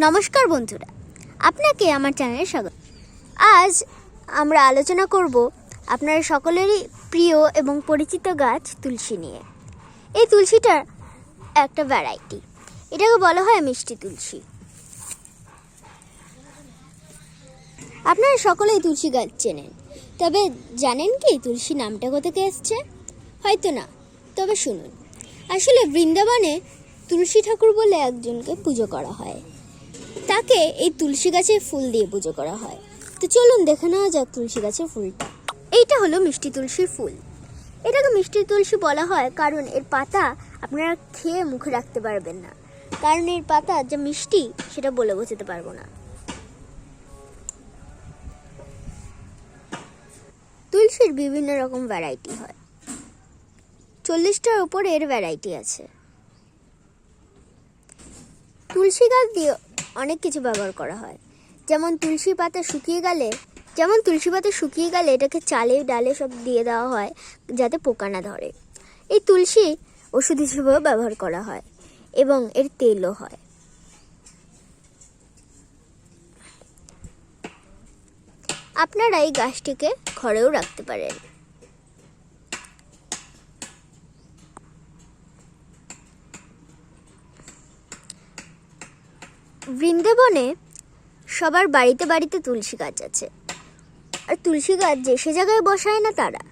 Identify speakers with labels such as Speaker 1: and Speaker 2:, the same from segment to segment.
Speaker 1: নমস্কার বন্ধুরা, আপনাকে আমার চ্যানেলে স্বাগত। আজ আমরা আলোচনা করব আপনারা সকলেরই প্রিয় এবং পরিচিত গাছ তুলসী নিয়ে। এই তুলসীটার একটা ভ্যারাইটি, এটাকে বলা হয় মিষ্টি তুলসী। আপনারা সকলেই তুলসী গাছ চেনেন, তবে জানেন কি তুলসী নামটা কোথা থেকে এসছে? হয়তো না, তবে শুনুন। আসলে বৃন্দাবনে তুলসী ঠাকুর বলে একজনকে পুজো করা হয়, তাকে এই তুলসী গাছের ফুল দিয়ে পুজো করা হয়। তো চলুন দেখে নেওয়া যাক তুলসী গাছের ফুলটা। এইটা হলো মিষ্টি তুলসীর ফুল। এটাকে মিষ্টি তুলসী বলা হয় কারণ এর পাতা আপনারা খেয়ে মুখে রাখতে পারবেন না, কারণ এর পাতা যে মিষ্টি সেটা বলে বোঝাতে পারবো না। তুলসীর বিভিন্ন রকম ভ্যারাইটি হয়, 40টার উপরে এর ভ্যারাইটি আছে। তুলসী গাছ দিয়ে অনেক কিছু ব্যবহার করা হয়, যেমন তুলসী পাতা শুকিয়ে গেলে এটাকে চালে ডালে সব দিয়ে দেওয়া হয় যাতে পোকা না ধরে। এই তুলসী ওষুধ হিসেবেও ব্যবহার করা হয় এবং এর তেলও হয়। আপনারা এই গাছটিকে ঘরেও রাখতে পারেন। বৃন্দাবনে সবার বাড়িতে বাড়িতে তুলসী গাছ আছে, আর তুলসী গাছ যে সে জায়গায় বসায় না তারা,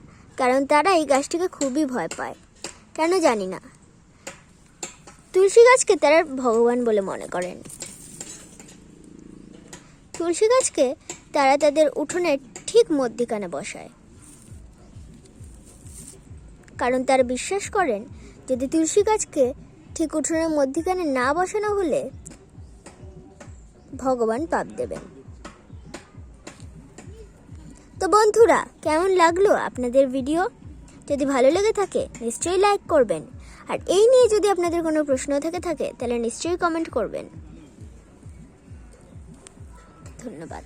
Speaker 1: কারণ তারা এই গাছটিকে খুবই ভয় পায়। কেন জানি না, তুলসী গাছকে তারা ভগবান বলে মনে করেন। তুলসী গাছকে তারা তাদের উঠোনের ঠিক মধ্যিখানে বসায়, কারণ তারা বিশ্বাস করেন যদি তুলসী গাছকে ঠিক উঠোনের মধ্যিখানে না বসানো হলে ভগবান পাপ দেবেন। তো বন্ধুরা, কেমন লাগলো আপনাদের ভিডিও? যদি ভালো লেগে থাকে নিশ্চয়ই লাইক করবেন, আর এই নিয়ে যদি আপনাদের কোনো প্রশ্ন থাকে তাহলে নিশ্চয়ই কমেন্ট করবেন। ধন্যবাদ।